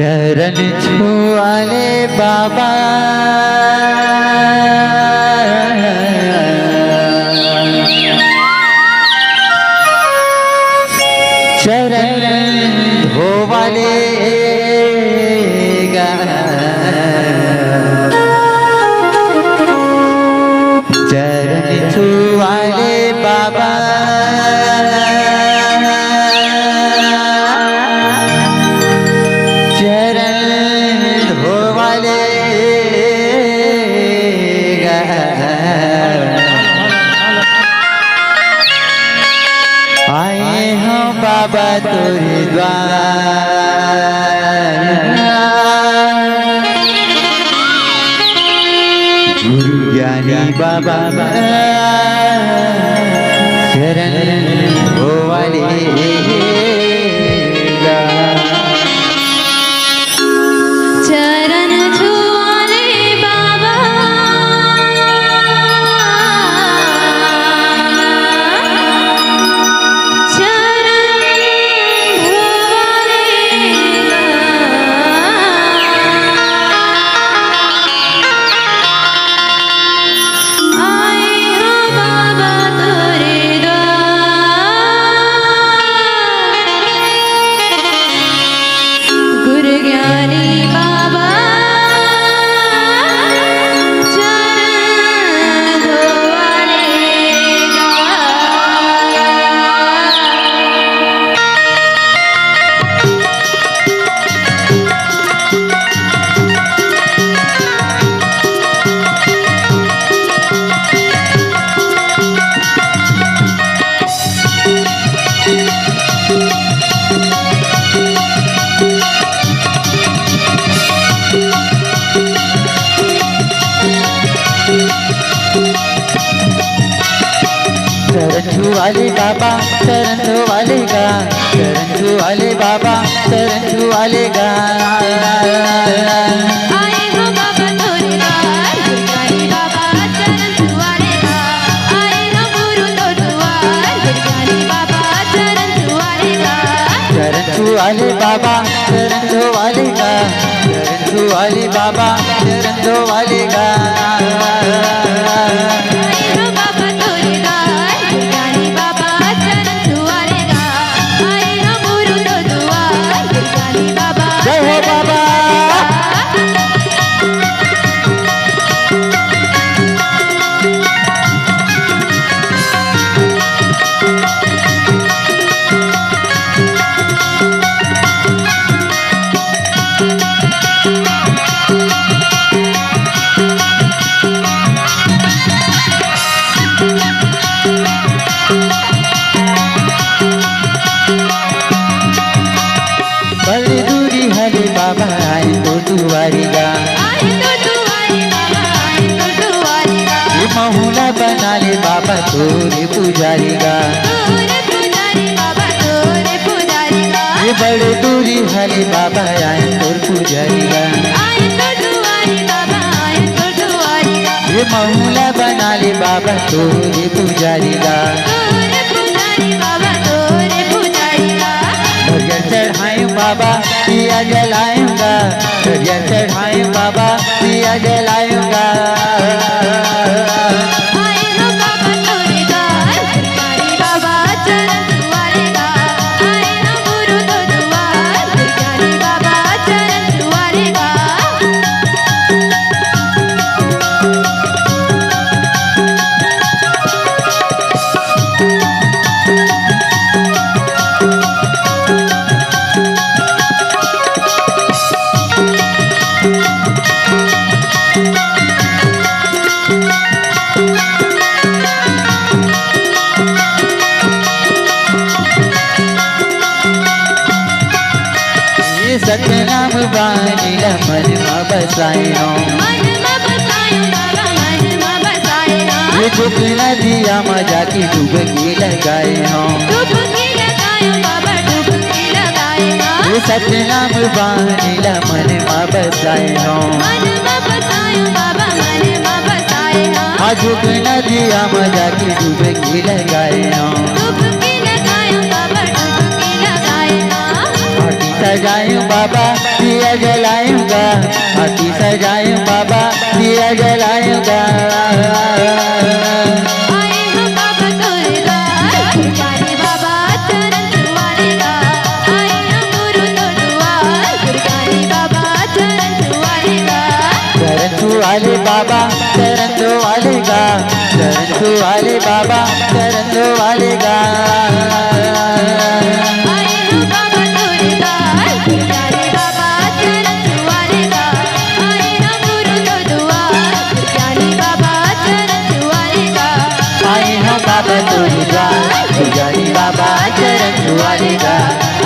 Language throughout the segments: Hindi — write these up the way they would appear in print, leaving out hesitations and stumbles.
चरण छुआले बाबा चरण धोवाले चरण छुआले बाबा आए हो बाबा तोरे द्वार गुरु ज्ञानी बाबा शरण हो वाले चरण छुआले बाबा चरण वाले बाबा चरण वाले गा चरण वाले बाबा चरण वाले गा आए हो बाबा तोरे द्वार गुरगानी बाबा चरण छुआले गा आए हो गुरु तो द्वार गुरगानी बाबा चरण छुआले गा चरण वाले बाबा चरण वाले गा चरण वाले बाबा चरण वाले गा बड़ी दूरी हरे बाबा आए तो दुआरी गा ये महुला बना ले बाबा तोरे पुजारी गा ये बड़े दूरी हरे बाबा आए तोर पुजारी गा ये महुला बना ले बाबा तोरे पुजारी गा हरियर चढ़ाए बाबा दिया जलाऊंगा हरियर चढ़ाए बाबा दिया जलाऊंगा सतनाम बानीला मन में बसायो ये झुकना दिया मजा की डुबकी लगाए हो ये सतनाम बानीला मन में बसाए हो झुकना दिया मजा की डुबकी लगाए हो सजायूं बाबा दिया जलायूंगा, हाथी सजायूं बाबा दिया जलायूंगा। आए हो बाबा दुर्गा दुर्गानी बाबा चरण छुआएगा, आए हो गुरु तो दुआ दुर्गानी बाबा चरण छुआएगा। चरण छुआले बाबा चरण छुआलेगा, चरण छुआले बाबा चरण छुआलेगा। आए हो बाबा दुर्गा दुर्गानी बाबा चरण छुआएगा, आए हो गुरु तो दुआ दुर्गानी बाबा चरण छुआएगा। आए हो बाबा दुर्गा दुर्गानी बाबा चरण छुआलेगा,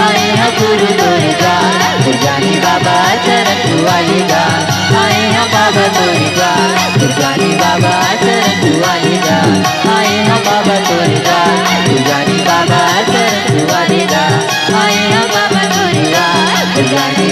आए हो गुरु दुर्गा दुर्गानी बाबा चरण छुआलेगा। आए हो बाबा दुर्गा दुर्गानी बाबा चरण छुआलेगा, आए हो बाबा दुर्गा दुर्गानी बाबा चरण छुआलेगा। आए हो बाबा दुर्गा दुर्गानी